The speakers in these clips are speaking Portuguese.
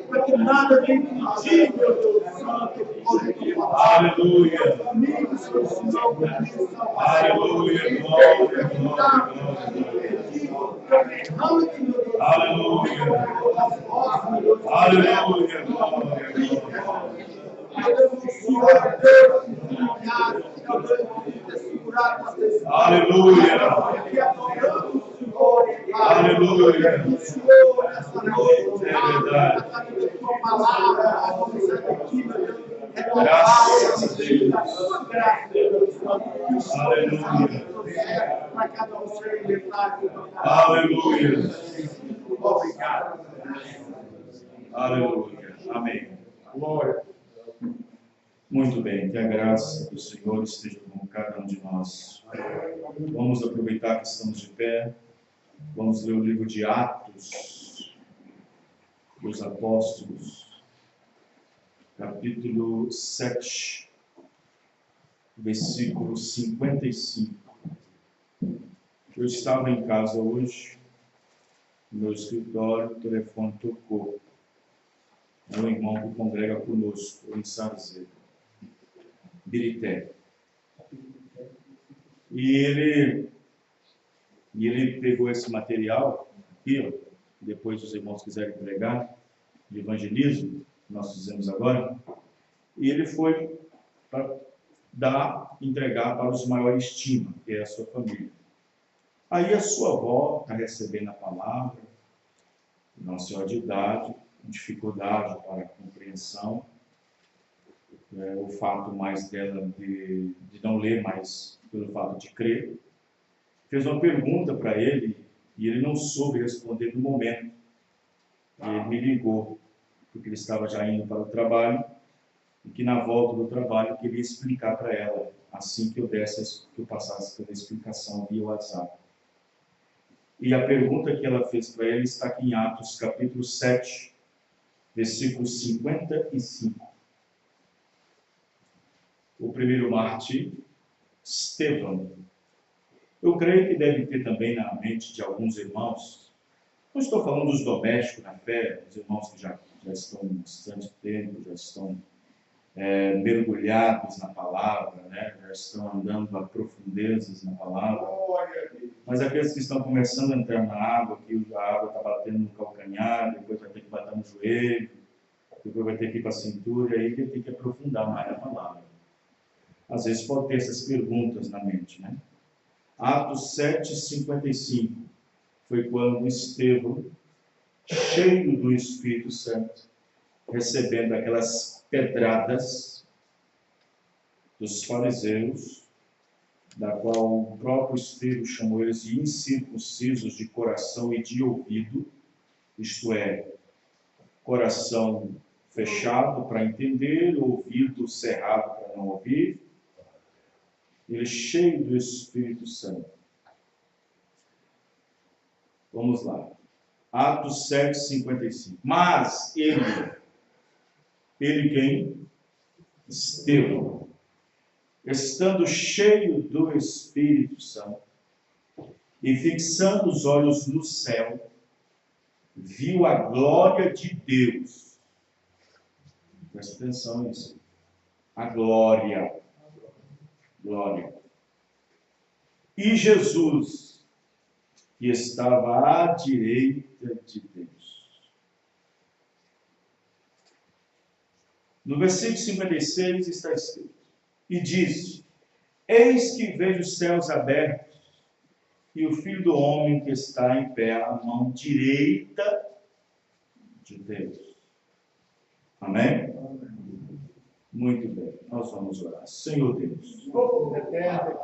Porque nada tem impossível, Deus Santo. Aleluia. Aleluia. Glória, aleluia. Aleluia. Aleluia. Aleluia. É verdade. Graças a Deus. Aleluia. Aleluia. Obrigado. Aleluia. Amém. Glória. Muito bem, que a graça do Senhor esteja com cada um de nós. Vamos aproveitar que estamos de pé. Vamos ler o livro de Atos dos Apóstolos, capítulo 7, versículo 55. Eu estava em casa hoje, no meu escritório, o telefone tocou. É um irmão que congrega conosco, em Sarzedo, Birité. E ele pegou esse material aqui, ó, depois os irmãos quiserem pregar, de evangelismo, que nós fizemos agora, e ele foi para entregar para os maiores estima, que é a sua família. Aí a sua avó está recebendo a palavra, uma senhora de idade, dificuldade para a compreensão, o fato mais dela de não ler, mas pelo fato de crer. Fez uma pergunta para ele e ele não soube responder no momento. Ele me ligou, porque ele estava já indo para o trabalho e que na volta do trabalho queria explicar para ela, assim que eu passasse pela explicação via WhatsApp. E a pergunta que ela fez para ele está aqui em Atos, capítulo 7, versículo 55. O primeiro mártir, Estevão. Eu creio que deve ter também na mente de alguns irmãos, não estou falando dos domésticos na fé, os irmãos que já estão há bastante tempo, já estão mergulhados na palavra, né? Já estão andando a profundezas na palavra, mas aqueles que estão começando a entrar na água, que a água está batendo no calcanhar, depois vai ter que bater no joelho, depois vai ter que ir para a cintura, e aí ele tem que aprofundar mais a palavra. Às vezes pode ter essas perguntas na mente, né? Atos 7:55 foi quando Estevão, cheio do Espírito Santo, recebendo aquelas pedradas dos fariseus, da qual o próprio Espírito chamou eles de incircuncisos de coração e de ouvido, isto é, coração fechado para entender, ouvido cerrado para não ouvir. Ele cheio do Espírito Santo. Vamos lá. Atos 7:55. Mas ele quem? Estevão, estando cheio do Espírito Santo e fixando os olhos no céu, viu a glória de Deus. Presta atenção nisso. A glória. E Jesus, que estava à direita de Deus. No versículo 56 está escrito: e disse: eis que vejo os céus abertos e o Filho do Homem que está em pé à mão direita de Deus. Amém? Muito bem, nós vamos orar. Senhor Deus,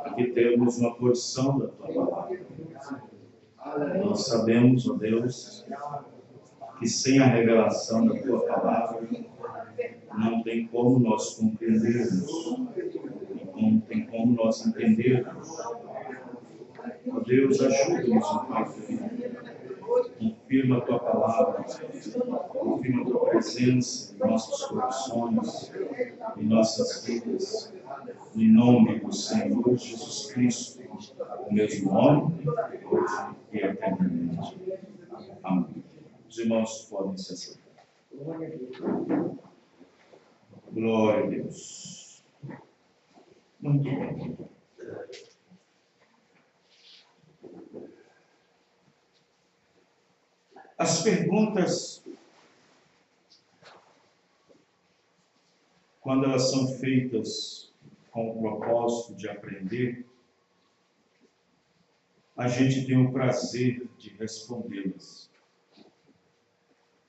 aqui temos uma porção da Tua palavra. Nós sabemos, ó Deus, que sem a revelação da Tua palavra, não tem como nós compreendermos, não tem como nós entendermos. Ó Deus, ajuda-nos, ó Pai. Confirma a Tua palavra, confirma a Tua presença em nossos corações, em nossas vidas, em nome do Senhor Jesus Cristo, o mesmo nome, hoje e eternamente. Amém. Os irmãos podem se assentar. Glória a Deus. Muito bem. As perguntas, quando elas são feitas com o propósito de aprender, a gente tem o prazer de respondê-las.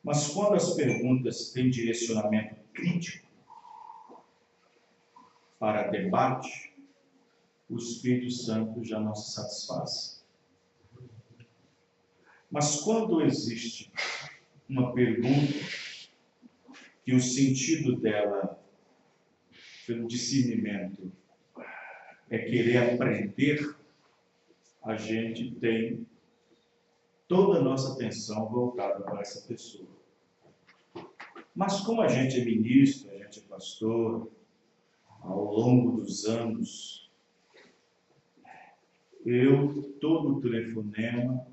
Mas quando as perguntas têm direcionamento crítico para debate, o Espírito Santo já não se satisfaz. Mas quando existe uma pergunta que o sentido dela, pelo discernimento, é querer aprender, a gente tem toda a nossa atenção voltada para essa pessoa. Mas como a gente é ministro, a gente é pastor, ao longo dos anos, todo telefonema,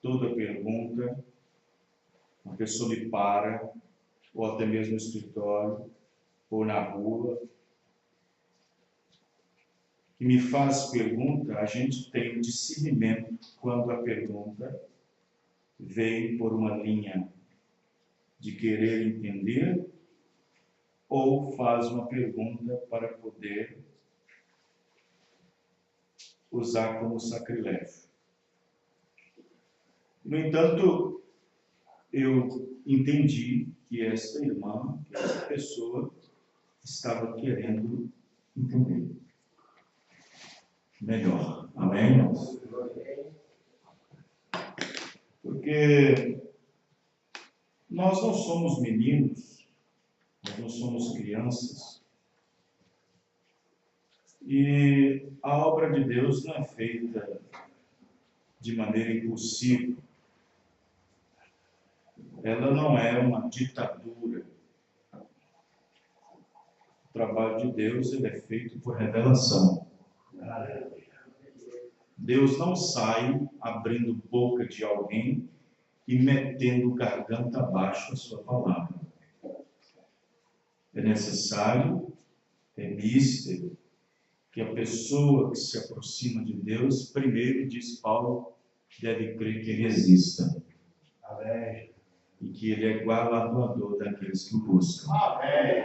toda pergunta, uma pessoa me para, ou até mesmo no escritório, ou na rua, que me faz pergunta, a gente tem discernimento quando a pergunta vem por uma linha de querer entender ou faz uma pergunta para poder usar como sacrilégio. No entanto, eu entendi que esta irmã, que essa pessoa, estava querendo entender melhor. Amém, irmãos? Porque nós não somos meninos, nós não somos crianças. E a obra de Deus não é feita de maneira impulsiva. Ela não é uma ditadura. O trabalho de Deus ele é feito por revelação. Deus não sai abrindo boca de alguém e metendo garganta abaixo a sua palavra. É necessário, é místico, que a pessoa que se aproxima de Deus, primeiro, diz Paulo, deve crer que ele exista. Amém. E que ele é galardoador daqueles que o buscam. Amém.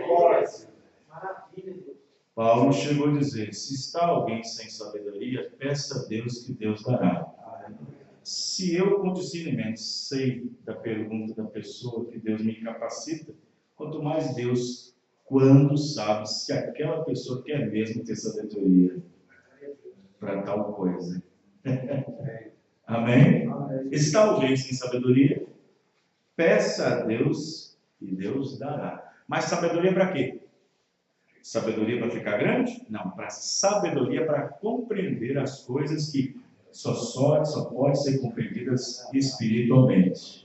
Paulo chegou a dizer, se está alguém sem sabedoria, peça a Deus que Deus dará. Se eu, com discernimento, sei da pergunta da pessoa que Deus me capacita, quanto mais Deus, quando sabe se aquela pessoa quer mesmo ter sabedoria para tal coisa. Amém? Está alguém sem sabedoria? Peça a Deus e Deus dará. Mas sabedoria para quê? Sabedoria para ficar grande? Não, para sabedoria para compreender as coisas que só pode ser compreendidas espiritualmente.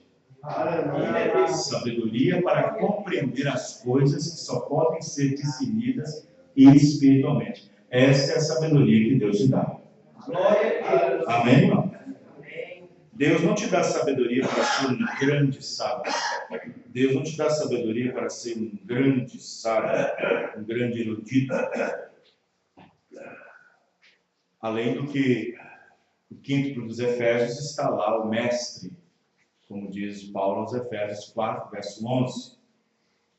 Sabedoria para compreender as coisas que só podem ser discernidas espiritualmente. Essa é a sabedoria que Deus te dá. Amém, irmão? Deus não te dá sabedoria para ser um grande sábio. Deus não te dá sabedoria para ser um grande sábio, um grande erudito. Além do que o quinto dos Efésios está lá, o mestre, como diz Paulo aos Efésios 4, verso 11,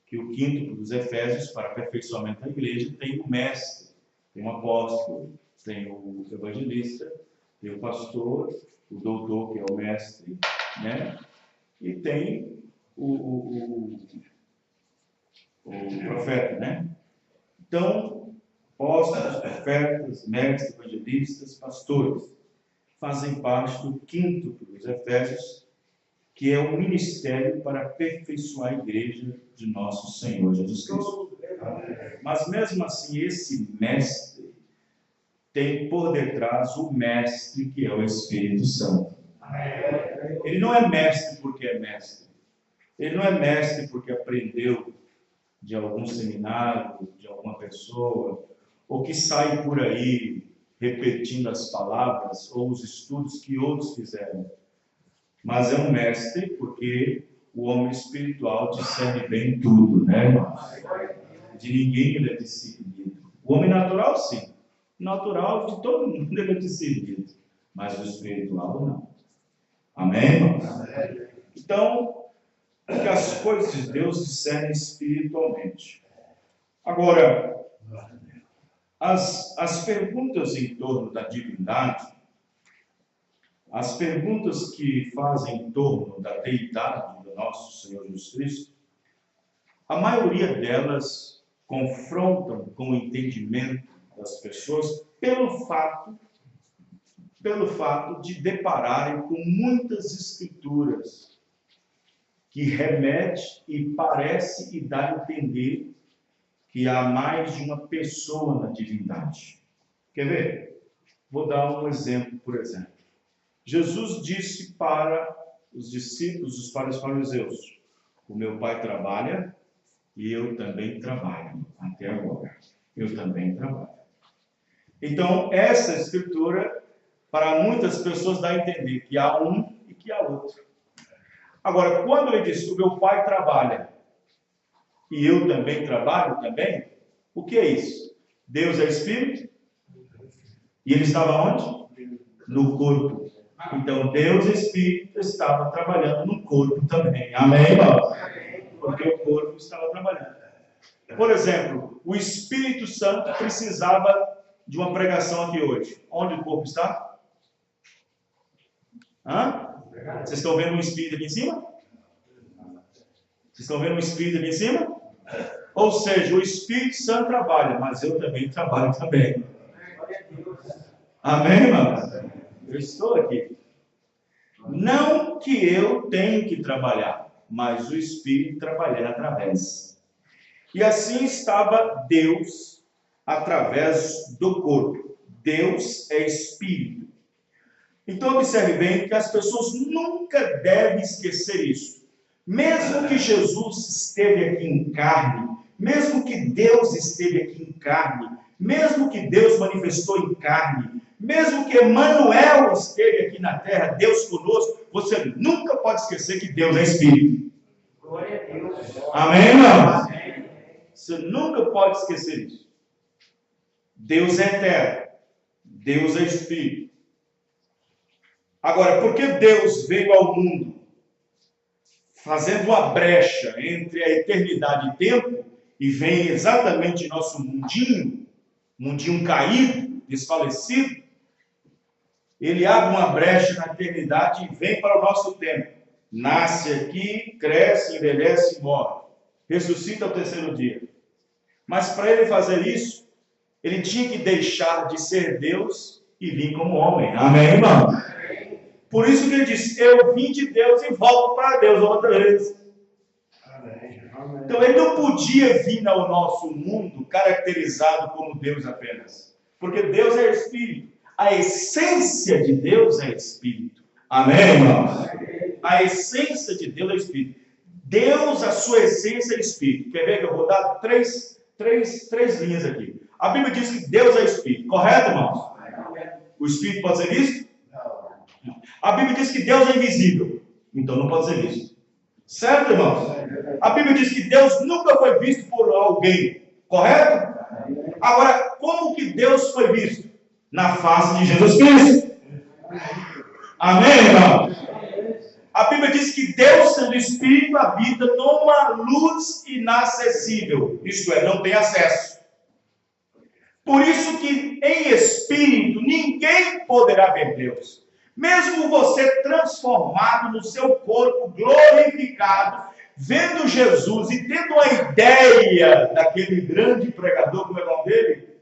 que o quinto dos Efésios, para aperfeiçoamento da igreja, tem o mestre, tem o apóstolo, tem o evangelista, tem o pastor, o doutor, que é o mestre, né? E tem o profeta, né? Então, apóstolos, profetas, mestres, evangelistas, pastores, fazem parte do quinto dos Efésios, que é o ministério para aperfeiçoar a igreja de nosso Senhor Jesus Cristo. Mas mesmo assim, esse mestre tem por detrás o mestre que é o Espírito Santo. Ele não é mestre porque é mestre. Ele não é mestre porque aprendeu de algum seminário, de alguma pessoa, ou que sai por aí repetindo as palavras ou os estudos que outros fizeram. Mas é um mestre porque o homem espiritual discerne bem tudo, né, irmão? De ninguém ele é discernido. O homem natural, sim. Natural, de todo mundo ele é discernido. Mas o espiritual, não. Amém, irmãos? Então, que as coisas de Deus discernem espiritualmente. Agora, as perguntas em torno da divindade, as perguntas que fazem em torno da deidade do nosso Senhor Jesus Cristo, a maioria delas confrontam com o entendimento das pessoas pelo fato de depararem com muitas escrituras que remete e parece e dá a entender que há mais de uma pessoa na divindade. Quer ver? Vou dar um exemplo, por exemplo. Jesus disse para os discípulos, para os fariseus: o meu Pai trabalha e eu também trabalho, até agora. Eu também trabalho. Então, essa escritura, para muitas pessoas, dá a entender que há um e que há outro. Agora, quando ele diz que o meu Pai trabalha e eu também trabalho também, o que é isso? Deus é Espírito? E ele estava onde? No corpo. Então, Deus Espírito estava trabalhando no corpo também. Amém, irmão? Porque o corpo estava trabalhando. Por exemplo, o Espírito Santo precisava de uma pregação aqui hoje. Onde o corpo está? Vocês estão vendo um Espírito aqui em cima? Vocês estão vendo um Espírito aqui em cima? Ou seja, o Espírito Santo trabalha, mas eu também trabalho também. Amém, irmãos? Eu estou aqui. Não que eu tenho que trabalhar, mas o Espírito trabalhando através. E assim estava Deus através do corpo. Deus é Espírito. Então observe bem que as pessoas nunca devem esquecer isso. Mesmo que Jesus esteve aqui em carne, mesmo que Deus esteve aqui em carne, mesmo que Deus manifestou em carne, mesmo que Emmanuel esteve aqui na terra, Deus conosco, você nunca pode esquecer que Deus é Espírito. Glória a Deus. Amém, irmão? Você nunca pode esquecer isso. Deus é eterno. Deus é Espírito. Agora, por que Deus veio ao mundo fazendo uma brecha entre a eternidade e tempo e vem exatamente nosso mundinho caído, desfalecido? Ele abre uma brecha na eternidade e vem para o nosso tempo. Nasce aqui, cresce, envelhece e morre. Ressuscita ao terceiro dia. Mas para ele fazer isso, ele tinha que deixar de ser Deus e vir como homem. Amém, irmão? Por isso que ele disse: eu vim de Deus e volto para Deus outra vez. Então ele não podia vir ao nosso mundo caracterizado como Deus apenas. Porque Deus é Espírito. A essência de Deus é Espírito. Amém, irmãos? A essência de Deus é Espírito. Deus, a sua essência é Espírito. Quer ver que eu vou dar três linhas aqui. A Bíblia diz que Deus é Espírito. Correto, irmãos? O Espírito pode ser visto? Não. A Bíblia diz que Deus é invisível. Então não pode ser visto. Certo, irmãos? A Bíblia diz que Deus nunca foi visto por alguém. Correto? Agora, como que Deus foi visto? Na face de Jesus Cristo. Amém, irmãos? A Bíblia diz que Deus, sendo Espírito, habita numa luz inacessível. Isto é, não tem acesso. Por isso que em Espírito ninguém poderá ver Deus. Mesmo você transformado no seu corpo glorificado, vendo Jesus e tendo a ideia daquele grande pregador, como é o nome dele?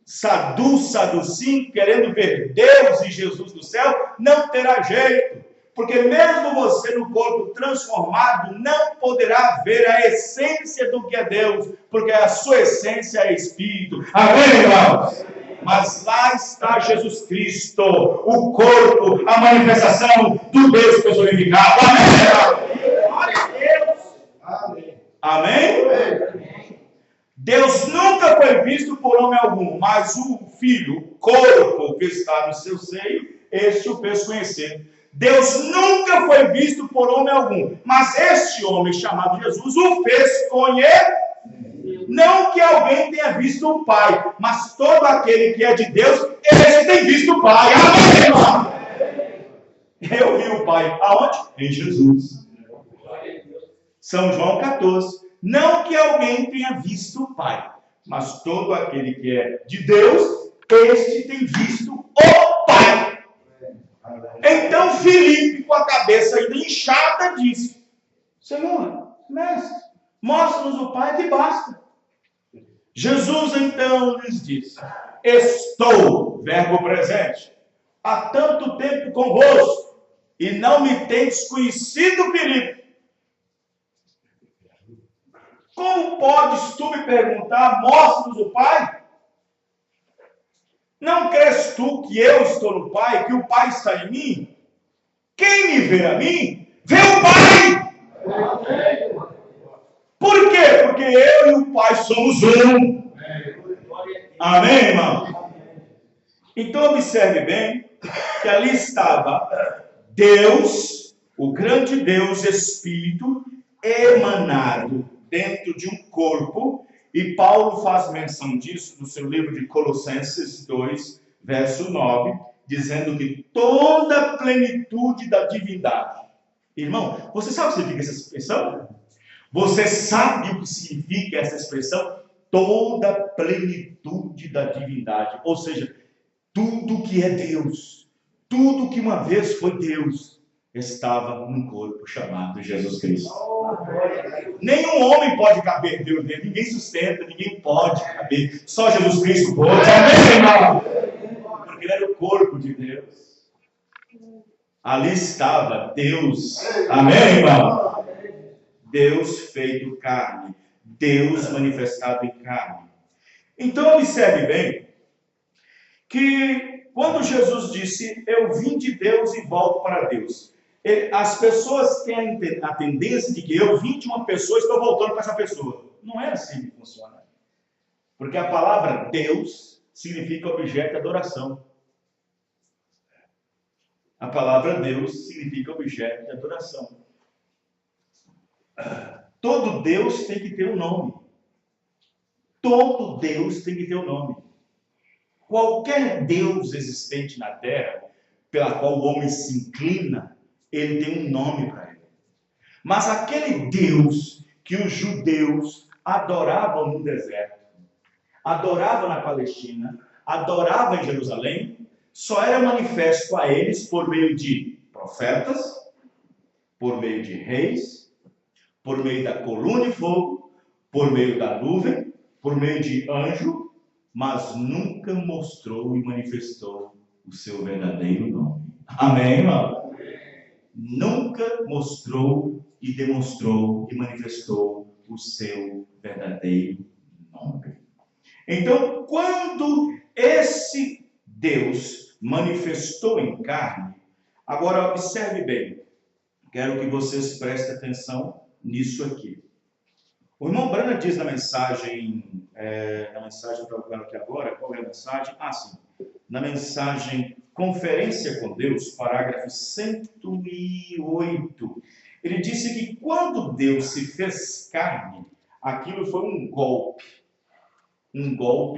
Saducim, querendo ver Deus e Jesus no céu, não terá jeito. Porque mesmo você no corpo transformado, não poderá ver a essência do que é Deus, porque a sua essência é Espírito. Amém, irmãos? Mas lá está Jesus Cristo, o corpo, a manifestação do Deus personificado. Amém? Glória a Deus. Amém. Amém? Deus nunca foi visto por homem algum, mas o Filho, o corpo que está no seu seio, este o fez conhecer. Deus nunca foi visto por homem algum, mas este homem chamado Jesus o fez conhecer. Não que alguém tenha visto o Pai, mas todo aquele que é de Deus, este tem visto o Pai. Amém, irmão? Eu vi o Pai. Aonde? Em Jesus. São João 14. Não que alguém tenha visto o Pai, mas todo aquele que é de Deus, este tem visto o Pai. Então Filipe, com a cabeça ainda inchada, disse: Senhor, mestre, mostra-nos o Pai que basta. Jesus então lhes disse: Estou, verbo presente, há tanto tempo convosco, e não me tendes conhecido, Filipe. Como podes tu me perguntar, mostra-nos o Pai? Não crês tu que eu estou no Pai, que o Pai está em mim? Quem me vê a mim, vê o Pai. Por quê? Porque eu e o Pai somos um. Amém, irmão? Então observe bem que ali estava Deus, o grande Deus Espírito, emanado dentro de um corpo, e Paulo faz menção disso no seu livro de Colossenses 2, verso 9, dizendo que toda a plenitude da divindade. Irmão, você sabe o que significa essa expressão? Você sabe o que significa essa expressão? Toda a plenitude da divindade, ou seja, tudo que é Deus, tudo que uma vez foi Deus, estava num corpo chamado Jesus Cristo. Nenhum homem pode caber Deus dele, ninguém sustenta, ninguém pode caber, só Jesus Cristo pode. Amém, irmão? Porque ele era o corpo de Deus. Ali estava Deus. Amém, irmão? Deus feito carne, Deus manifestado em carne. Então observe bem que quando Jesus disse: eu vim de Deus e volto para Deus, as pessoas têm a tendência de que eu vim de uma pessoa e estou voltando para essa pessoa. Não é assim que funciona. Porque a palavra Deus significa objeto de adoração. A palavra Deus significa objeto de adoração. Todo Deus tem que ter um nome. Todo Deus tem que ter um nome. Qualquer Deus existente na terra, pela qual o homem se inclina, ele tem um nome para ele. Mas aquele Deus que os judeus adoravam no deserto, adoravam na Palestina, adoravam em Jerusalém, só era manifesto a eles por meio de profetas, por meio de reis, por meio da coluna de fogo, por meio da nuvem, por meio de anjo, mas nunca mostrou e manifestou o seu verdadeiro nome. Amém, irmão? Nunca mostrou e demonstrou e manifestou o seu verdadeiro nome. Então, quando esse Deus manifestou em carne, agora observe bem, quero que vocês prestem atenção nisso aqui. O irmão Branham diz na mensagem, procurando aqui agora, qual é a mensagem? Sim, na mensagem Conferência com Deus, parágrafo 108, ele disse que quando Deus se fez carne, aquilo foi um golpe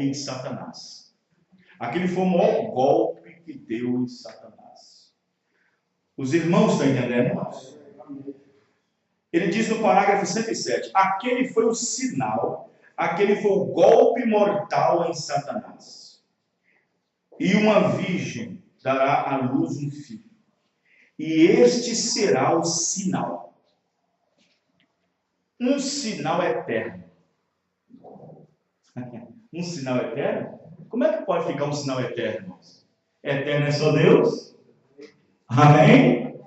em Satanás. Aquele foi o maior golpe que deu em Satanás. Os irmãos estão entendendo, irmãos? Ele diz no parágrafo 107, aquele foi o sinal, aquele foi o golpe mortal em Satanás. E uma virgem dará à luz um filho, e este será o sinal. Um sinal eterno. Um sinal eterno? Como é que pode ficar um sinal eterno, irmãos? Eterno é só Deus? Amém?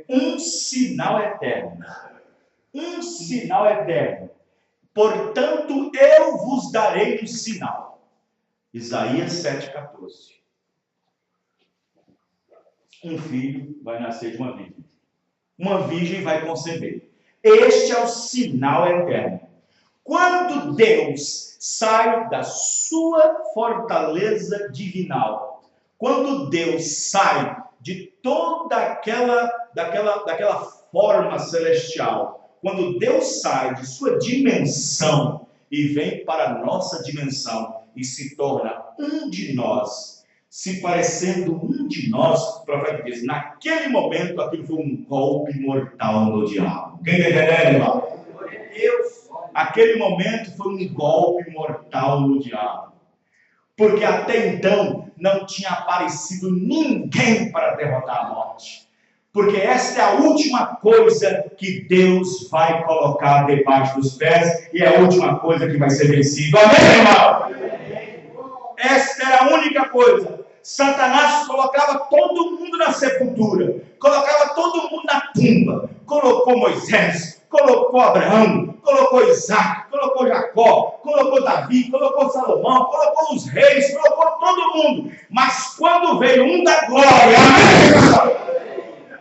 Um sinal eterno. Um sinal eterno. Portanto, eu vos darei um sinal. Isaías 7,14. Um filho vai nascer de uma virgem. Uma virgem vai conceber. Este é o sinal eterno. Quando Deus sai da sua fortaleza divinal, quando Deus sai de toda daquela forma celestial. Quando Deus sai de sua dimensão e vem para a nossa dimensão e se torna um de nós, se parecendo um de nós, o profeta diz, naquele momento aquilo foi um golpe mortal no diabo. Quem está entendendo, irmão? Aquele momento foi um golpe mortal no diabo. Porque até então não tinha aparecido ninguém para derrotar a morte. Porque esta é a última coisa que Deus vai colocar debaixo dos pés e é a última coisa que vai ser vencida. Amém, irmão? Esta era a única coisa. Satanás colocava todo mundo na sepultura, colocava todo mundo na tumba, colocou Moisés, colocou Abraão, colocou Isaac, colocou Jacó, colocou Davi, colocou Salomão, colocou os reis, colocou todo mundo. Mas quando veio um da glória,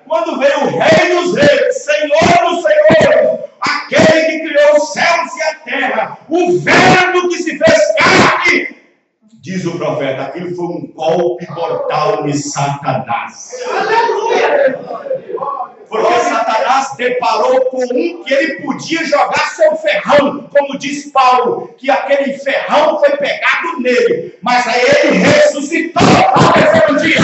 quando veio o rei dos reis, Senhor dos senhores, aquele que criou os céus e a terra, o verbo que se fez carne, diz o profeta, aquilo foi um golpe mortal de Satanás. Aleluia! Porque Satanás deparou com um que ele podia jogar seu ferrão, como diz Paulo, que aquele ferrão foi pegado nele, mas aí ele ressuscitou ao terceiro dia.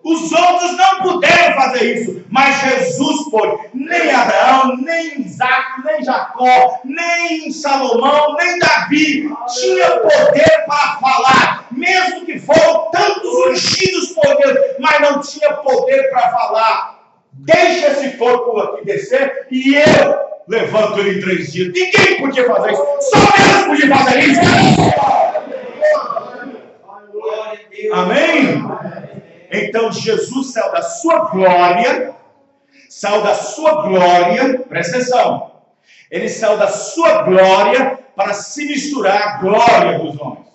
Os outros não puderam fazer isso, mas Jesus pôde. Nem Abraão, nem Isaac, nem Jacó, nem Salomão, nem Davi tinha poder para falar, mesmo que foram tantos ungidos por Deus, mas não tinha poder para falar. Deixa esse corpo aqui descer e eu levanto ele em 3 dias. Ninguém podia fazer isso, só Deus podia fazer isso. Amém? Então Jesus saiu da sua glória, presta atenção, ele saiu da sua glória para se misturar à glória dos homens.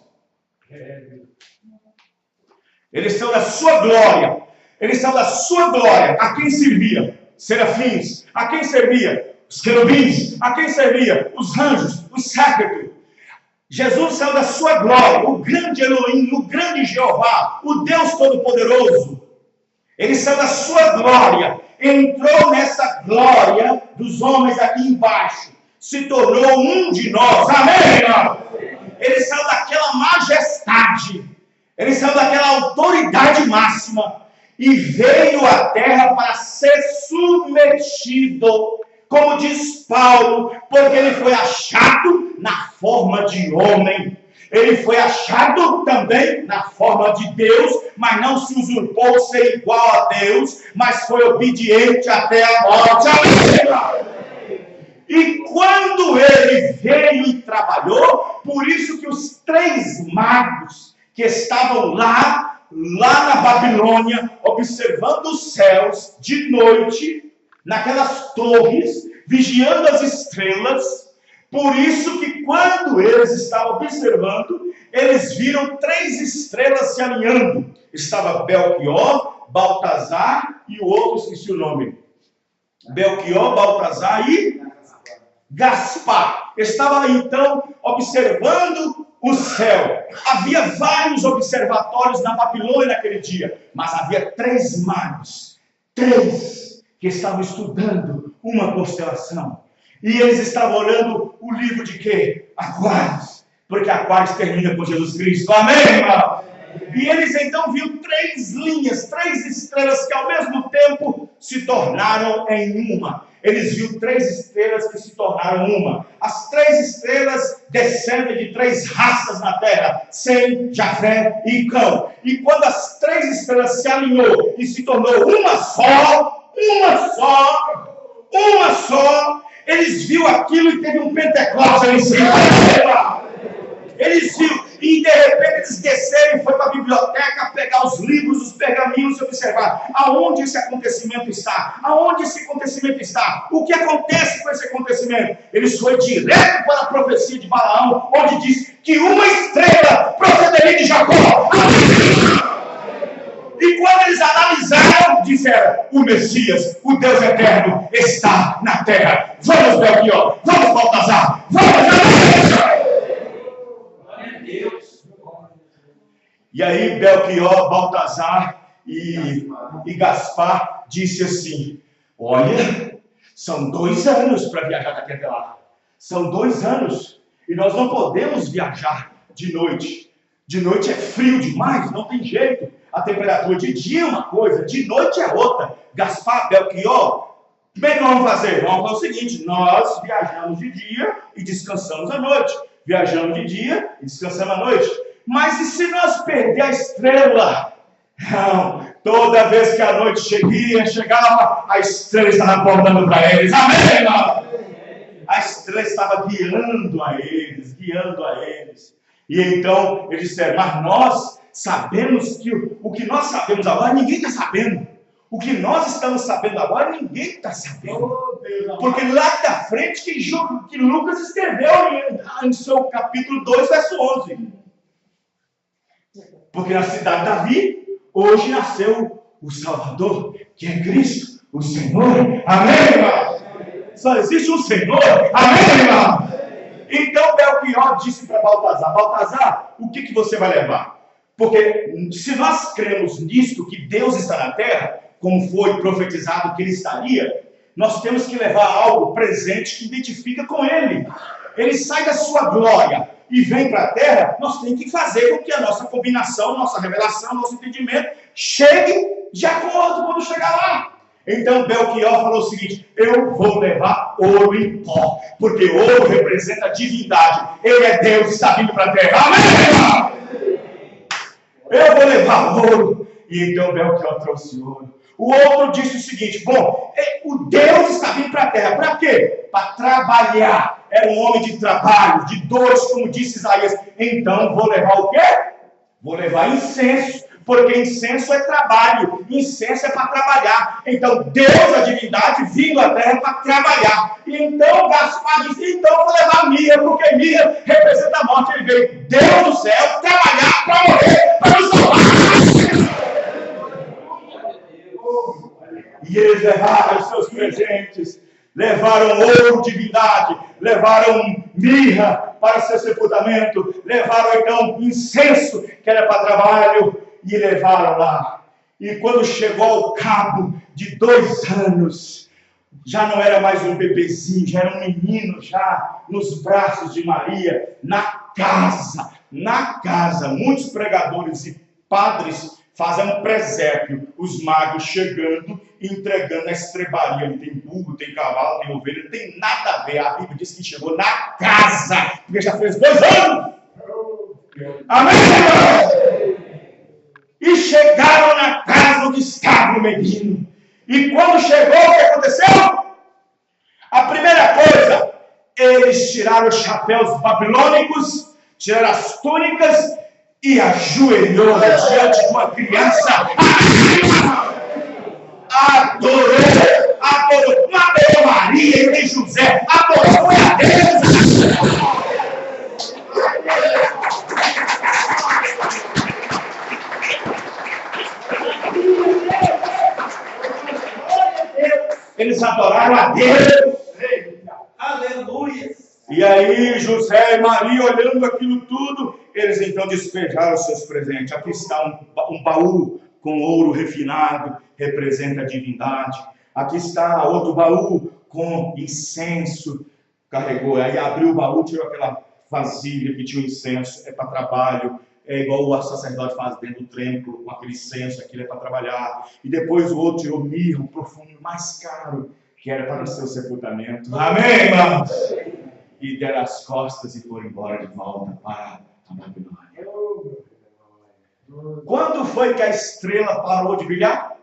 Ele saiu da sua glória, a quem servia? Serafins. A quem servia? Os querubins. A quem servia? Os anjos, os séculos. Jesus saiu da sua glória, o grande Elohim, o grande Jeová, o Deus Todo-Poderoso. Ele saiu da sua glória, entrou nessa glória dos homens aqui embaixo, se tornou um de nós. Amém? Ele saiu daquela majestade, ele saiu daquela autoridade máxima e veio à terra para ser submetido, como diz Paulo, porque ele foi achado na forma de homem. Ele foi achado também na forma de Deus, mas não se usurpou ser igual a Deus, mas foi obediente até a morte. E quando ele veio e trabalhou, por isso que os 3 magos que estavam lá na Babilônia, observando os céus de noite, naquelas torres, vigiando as estrelas, por isso que quando eles estavam observando, eles viram 3 estrelas se alinhando. Estava Belchior, Baltazar e o outro, esqueci o nome. Belchior, Baltazar e Gaspar. Estava então observando o céu. Havia vários observatórios na Babilônia naquele dia, mas havia 3 magos. 3 que estavam estudando uma constelação. E eles estavam olhando o livro de quê? Aquários. Porque Aquários termina com Jesus Cristo. Amém, irmão? E eles então viram 3 linhas, 3 estrelas que ao mesmo tempo se tornaram em uma. Eles viram 3 estrelas que se tornaram uma. As 3 estrelas descendem de 3 raças na terra: Sem, Jafé e Cão. E quando as 3 estrelas se alinhou e se tornou uma só, eles viram aquilo e teve um Pentecostes ali em cima. Eles viram, e de repente eles desceram e foram para a biblioteca pegar os livros, os pergaminhos e observar aonde esse acontecimento está. Aonde esse acontecimento está? O que acontece com esse acontecimento? Eles foram direto para a profecia de Balaão, onde diz que uma estrela procederia de Jacó. E quando eles analisaram, disseram: o Messias, o Deus eterno, está na terra. Vamos, Belchior, vamos, Baltazar, vamos, Deus. E aí Belchior, Baltazar e Gaspar disse assim: olha, são 2 anos para viajar daqui até lá. São 2 anos. E nós não podemos viajar de noite. De noite é frio demais, não tem jeito. A temperatura de dia é uma coisa, de noite é outra. Gaspar, Belchior, como é que nós vamos fazer? Vamos fazer o seguinte: nós viajamos de dia e descansamos à noite. Viajamos de dia e descansamos à noite. Mas e se nós perder a estrela? Não, toda vez que a noite chegava, a estrela estava apontando para eles. Amém, irmão? A estrela estava guiando a eles. E então eles disseram: mas nós sabemos que o que nós sabemos agora, ninguém está sabendo. O que nós estamos sabendo agora, ninguém está sabendo. Porque lá da frente que Lucas escreveu em seu capítulo 2, verso 11. Porque na cidade de Davi, hoje nasceu o Salvador, que é Cristo, o Senhor. Amém, irmão? Só existe um Senhor. Amém, irmão? Então Belchior disse para Baltazar: Baltazar, o que você vai levar? Porque se nós cremos nisto, que Deus está na terra, como foi profetizado que ele estaria, nós temos que levar algo presente que identifica com ele. Ele sai da sua glória e vem para a terra, nós temos que fazer com que a nossa combinação, nossa revelação, nosso entendimento chegue de acordo quando chegar lá. Então Belchior falou o seguinte: eu vou levar ouro em pó, porque ouro representa a divindade. Ele é Deus, está vindo para a terra. Amém? Eu vou levar ouro. E então Belchior trouxe ouro. O outro disse o seguinte: bom, o Deus está vindo para a terra. Para quê? Para trabalhar. Era um homem de trabalho, de dores, como disse Isaías. Então vou levar o quê? Vou levar incenso. Porque incenso é trabalho, incenso é para trabalhar. Então Deus, a divindade, vindo à terra para trabalhar. E então Gaspar disse: então vou levar mirra, porque mirra representa a morte. Ele veio, Deus do céu, trabalhar para morrer, para nos salvar. E eles levaram os seus presentes, levaram ouro, divindade, levaram mirra para seu sepultamento, levaram então incenso, que era para trabalho, e levaram lá. E quando chegou ao cabo de 2 anos, já não era mais um bebezinho, já era um menino, já nos braços de Maria, na casa, muitos pregadores e padres fazem um presépio, os magos chegando e entregando a estrebaria. Ele tem burro, tem cavalo, tem ovelha, não tem nada a ver. A Bíblia diz que chegou na casa, porque já fez 2 anos. Amém? E chegaram na casa onde estava o menino. E quando chegou, o que aconteceu? A primeira coisa, eles tiraram os chapéus babilônicos, tiraram as túnicas e ajoelhou diante de uma criança. Adorou Maria e nem José, adorou foi a Deus. Eles adoraram a Deus. Aleluia. E aí José e Maria, olhando aquilo tudo, eles então despejaram os seus presentes. Aqui está um baú com ouro refinado, representa a divindade. Aqui está outro baú com incenso, carregou. Aí abriu o baú, tirou aquela vasilha que tinha o incenso, é para trabalho. É igual o sacerdote faz dentro do templo, com aquele incenso, aquilo é para trabalhar. E depois o outro tirou mirra, o perfume mais caro, que era para o seu sepultamento. Amém, irmãos? E deram as costas e foram embora de volta para a Babilônia. Quando foi que a estrela parou de brilhar?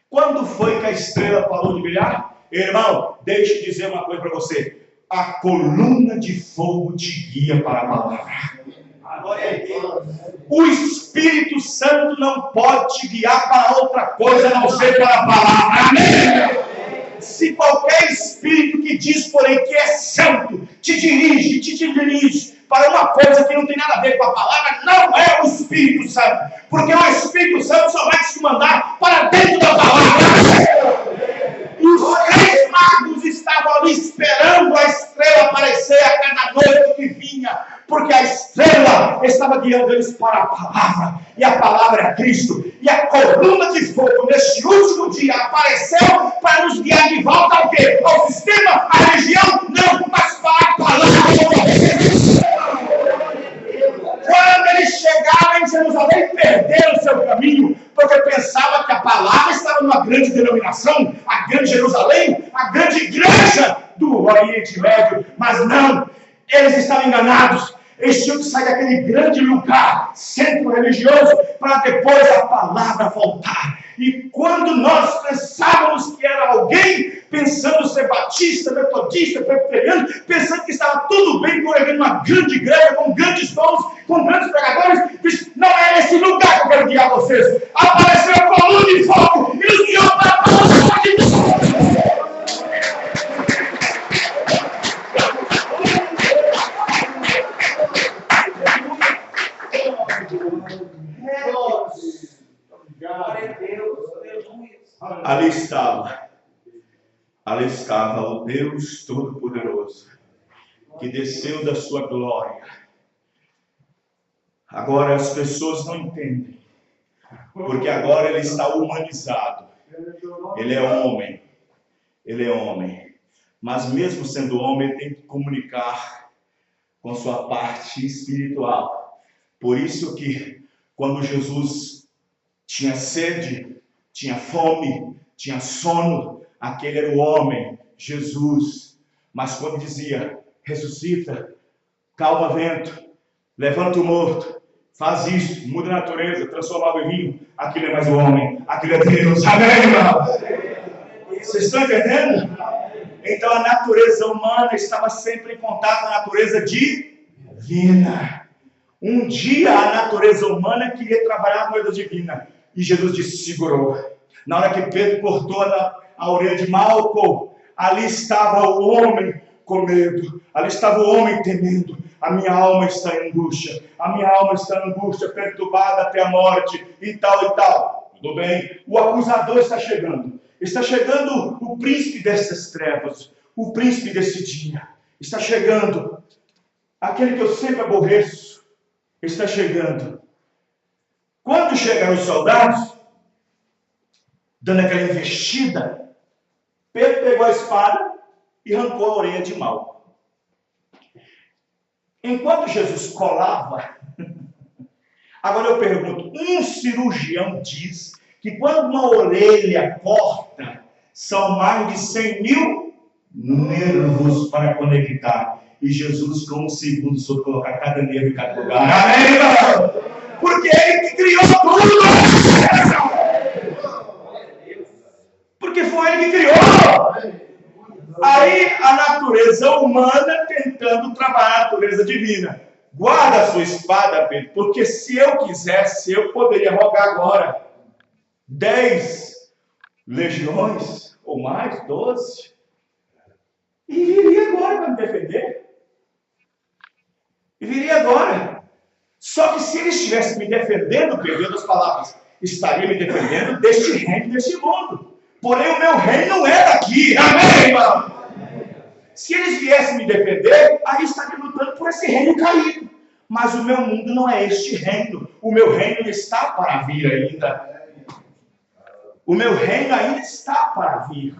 Quando foi que a estrela parou de brilhar? Irmão, deixe eu dizer uma coisa para você. A coluna de fogo te guia para a palavra. O Espírito Santo não pode te guiar para outra coisa a não ser para a palavra. Amém? Se qualquer espírito que diz, porém, que é santo, te dirige para uma coisa que não tem nada a ver com a palavra, não é o Espírito Santo. Porque o Espírito Santo só vai te mandar para dentro da palavra. Os 3 magos estavam ali esperando a estrela aparecer a cada noite que vinha, porque a estrela estava guiando eles para a palavra. e a palavra é Cristo. E a coluna de fogo, neste último dia, apareceu para nos guiar de volta ao quê? Ao sistema, à religião? Não, mas para a palavra. Quando eles chegaram em Jerusalém, perderam o seu caminho, porque pensavam que a palavra estava numa grande denominação, a grande Jerusalém, a grande igreja do Oriente Médio. Mas não, eles estavam enganados. Eles tinham que sair daquele grande lugar, centro religioso, para depois a palavra voltar. E quando nós pensávamos que era alguém, pensando ser batista, metodista, presbiteriano, pensando que estava tudo bem, congregando uma grande igreja, com grandes dons, com grandes pregadores, disse, não é esse lugar que eu quero guiar vocês. Apareceu a coluna de fogo e nos guiou para a palavra de Deus. Ali estava o Deus Todo-Poderoso, que desceu da sua glória. Agora as pessoas não entendem, porque agora ele está humanizado. Ele é homem, mas mesmo sendo homem, ele tem que comunicar com sua parte espiritual. Por isso que quando Jesus tinha sede, tinha fome, tinha sono, aquele era o homem, Jesus. Mas quando dizia, ressuscita, calma vento, levanta o morto, faz isso, muda a natureza, transforma água em vinho, aquilo é mais o homem, aquilo é Deus. Amém, irmão? Vocês estão entendendo? Então a natureza humana estava sempre em contato com a natureza divina. Um dia a natureza humana queria trabalhar a coisa divina, e Jesus disse, segurou. Na hora que Pedro cortou a orelha de Malco, ali estava o homem com medo, ali estava o homem temendo. A minha alma está em angústia, perturbada até a morte, e tal. Tudo bem? O acusador está chegando o príncipe dessas trevas, o príncipe desse dia, está chegando, aquele que eu sempre aborreço, está chegando. Quando chegaram os soldados, dando aquela investida, Pedro pegou a espada e arrancou a orelha de Malco. Enquanto Jesus colava, agora eu pergunto, um cirurgião diz que quando uma orelha corta, são mais de 100 mil nervos para conectar. E Jesus, como segundo, soube colocar cada nervo em cada lugar. Amém, irmão? Porque ele que criou tudo. Porque foi ele que criou. Aí a natureza humana tentando trabalhar a natureza divina. Guarda a sua espada, Pedro, porque se eu quisesse, eu poderia rogar agora 10 legiões, ou mais, 12, e viria agora para me defender. E viria agora. Só que se ele estivesse me defendendo, perdendo as palavras, estaria me defendendo deste reino, deste mundo. Porém, o meu reino não é daqui. Amém, irmão? Se eles viessem me defender, aí estaria lutando por esse reino caído. Mas o meu mundo não é este reino. O meu reino está para vir ainda. O meu reino ainda está para vir.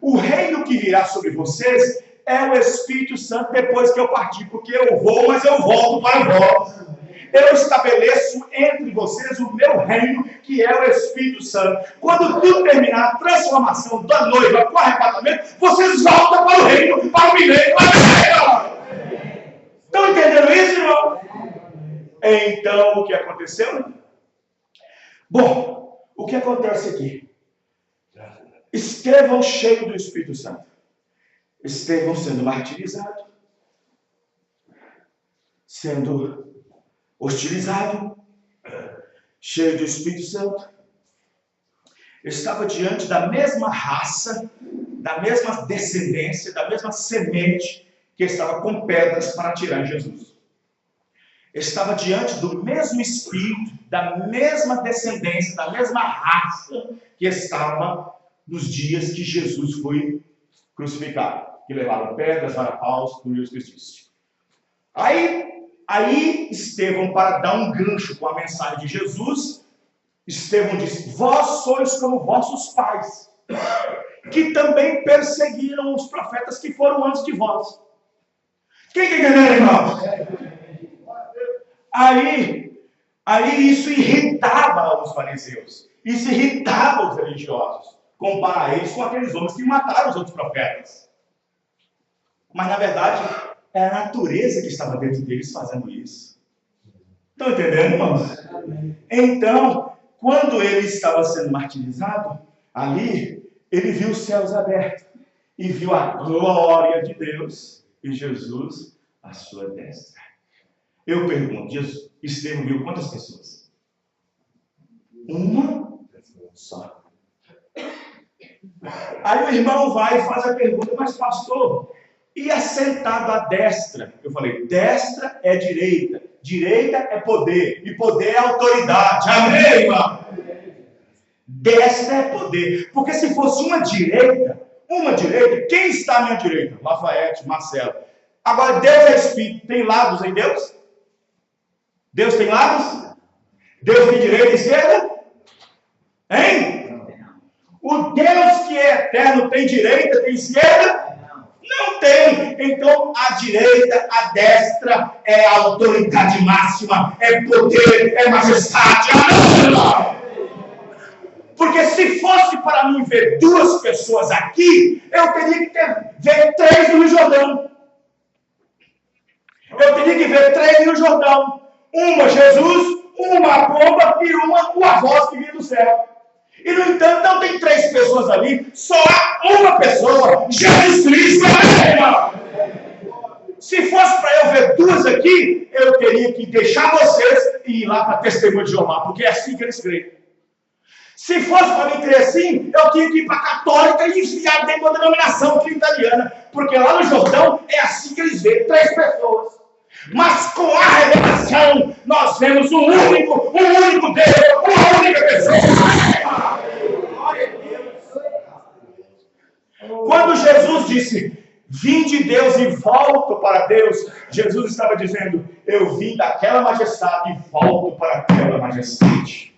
O reino que virá sobre vocês é o Espírito Santo depois que eu partir. Porque eu vou, mas eu volto para vós. Eu estabeleço entre vocês o meu reino, que é o Espírito Santo. Quando tudo terminar, a transformação da noiva com o arrebatamento, vocês voltam para o reino, para o milênio, para o reino. Estão entendendo isso, irmão? Então, o que aconteceu? Bom, o que acontece aqui? Estevão cheio do Espírito Santo. Estevão sendo martirizado, sendo hostilizado, cheio do Espírito Santo, estava diante da mesma raça, da mesma descendência, da mesma semente que estava com pedras para atirar em Jesus. Estava diante do mesmo Espírito, da mesma descendência, da mesma raça que estava nos dias que Jesus foi crucificado, que levaram pedras, varapaus, cruz, crucifixo. Aí Aí Estevão, para dar um gancho com a mensagem de Jesus, Estevão disse: vós sois como vossos pais, que também perseguiram os profetas que foram antes de vós. Quem está entendendo, irmãos? Aí isso irritava os fariseus, isso irritava os religiosos, comparar eles com aqueles homens que mataram os outros profetas. Mas na verdade, é a natureza que estava dentro deles fazendo isso. Estão entendendo, irmãos? Então, quando ele estava sendo martirizado, ali, ele viu os céus abertos e viu a glória de Deus e Jesus à sua destra. Eu pergunto, Estevão viu quantas pessoas? Uma só. Aí o irmão vai e faz a pergunta: mas pastor, e assentado à destra? Eu falei: destra é direita, direita é poder, e poder é autoridade. Amém, irmão? Destra é poder, porque se fosse uma direita, quem está à minha direita? Lafayette, Marcelo. Agora, Deus é Espírito, tem lados em Deus? Deus tem lados? Deus tem direita e esquerda? Hein? O Deus que é eterno tem direita, tem esquerda? Não tem. Então a direita, a destra é a autoridade máxima, é poder, é majestade. Porque se fosse para mim ver duas pessoas aqui, eu teria que ver três no Jordão. Eu teria que ver três no Jordão. Uma Jesus, uma a pomba e uma a voz que vinha do céu. E no entanto não tem três pessoas ali, só há uma pessoa, Jesus Cristo. Se fosse para eu ver duas aqui, eu teria que deixar vocês e ir lá para Testemunho de Jeová, porque é assim que eles creem. Se fosse para mim crer assim, eu tinha que ir para a católica e enfiar dentro da denominação trinitariana, porque lá no Jordão é assim que eles veem, três pessoas. Mas com a revelação, nós vemos um único Deus, uma única pessoa. Quando Jesus disse: vinde Deus e volto para Deus, Jesus estava dizendo: eu vim daquela majestade e volto para aquela majestade.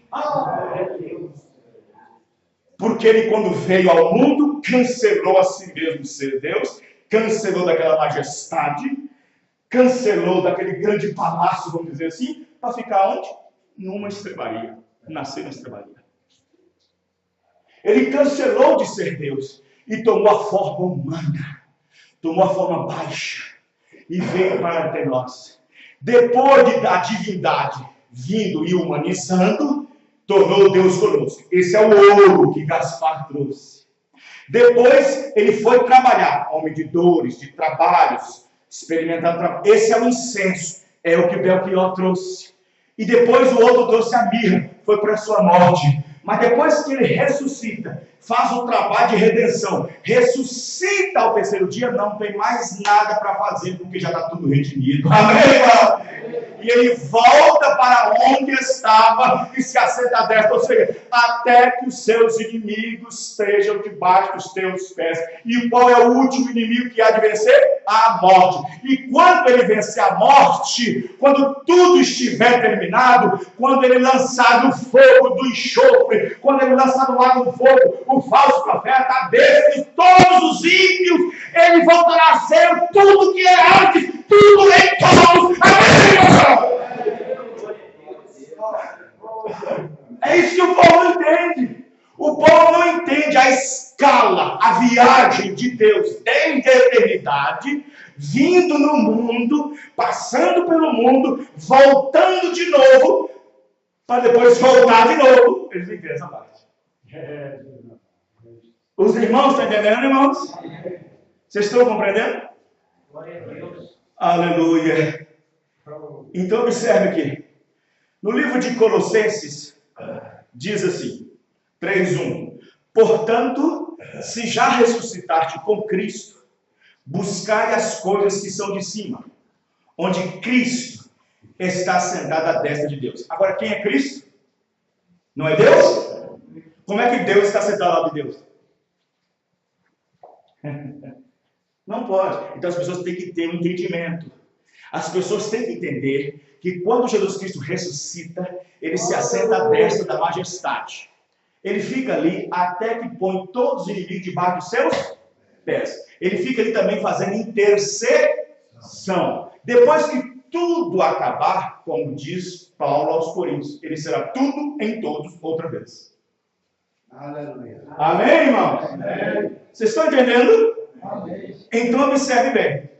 Porque ele, quando veio ao mundo, cancelou a si mesmo ser Deus, cancelou daquela majestade, cancelou daquele grande palácio, vamos dizer assim, para ficar onde? Numa estrebaria. Nascer na estrebaria. Ele cancelou de ser Deus e tomou a forma humana, tomou a forma baixa e veio para entre nós. Depois da divindade vindo e humanizando, tornou Deus conosco. Esse é o ouro que Gaspar trouxe. Depois ele foi trabalhar, homem de dores, de trabalhos, experimentando trabalho. Esse é o incenso, é o que Belchior trouxe. E depois o outro trouxe a mirra, foi para a sua morte. Mas depois que ele ressuscita, faz o trabalho de redenção, ressuscita ao terceiro dia, não tem mais nada para fazer, porque já está tudo redimido. Amém? E ele volta para onde estava e se assenta à destra, ou seja, até que os seus inimigos estejam debaixo dos teus pés. E qual é o último inimigo que há de vencer? A morte. E quando ele vencer a morte, quando tudo estiver terminado, quando ele lançar no fogo do enxofre, quando ele lançar no lago do fogo o falso profeta, a besta e todos os ímpios, ele voltará a ser tudo que é antes, tudo em todos. Amém? É isso que o povo não entende. O povo não entende a escala, a viagem de Deus desde a eternidade, vindo no mundo, passando pelo mundo, voltando de novo, para depois voltar de novo. Eles não entendem essa parte. Os irmãos estão entendendo, irmãos? Vocês estão compreendendo? Glória a Deus. Aleluia. Então observe aqui. No livro de Colossenses, diz assim, 3:1. Portanto, se já ressuscitaste com Cristo, buscai as coisas que são de cima, onde Cristo está sentado à destra de Deus. Agora, quem é Cristo? Não é Deus? Como é que Deus está sentado ao lado de Deus? Não pode. Então as pessoas têm que ter um entendimento. As pessoas têm que entender que quando Jesus Cristo ressuscita, ele se assenta à destra da majestade. Ele fica ali até que põe todos os inimigos debaixo dos seus pés. Ele fica ali também fazendo intercessão. Depois que tudo acabar, como diz Paulo aos Coríntios, ele será tudo em todos outra vez. Aleluia. Amém, irmãos? Amém. Vocês estão entendendo? Amém. Então observe bem.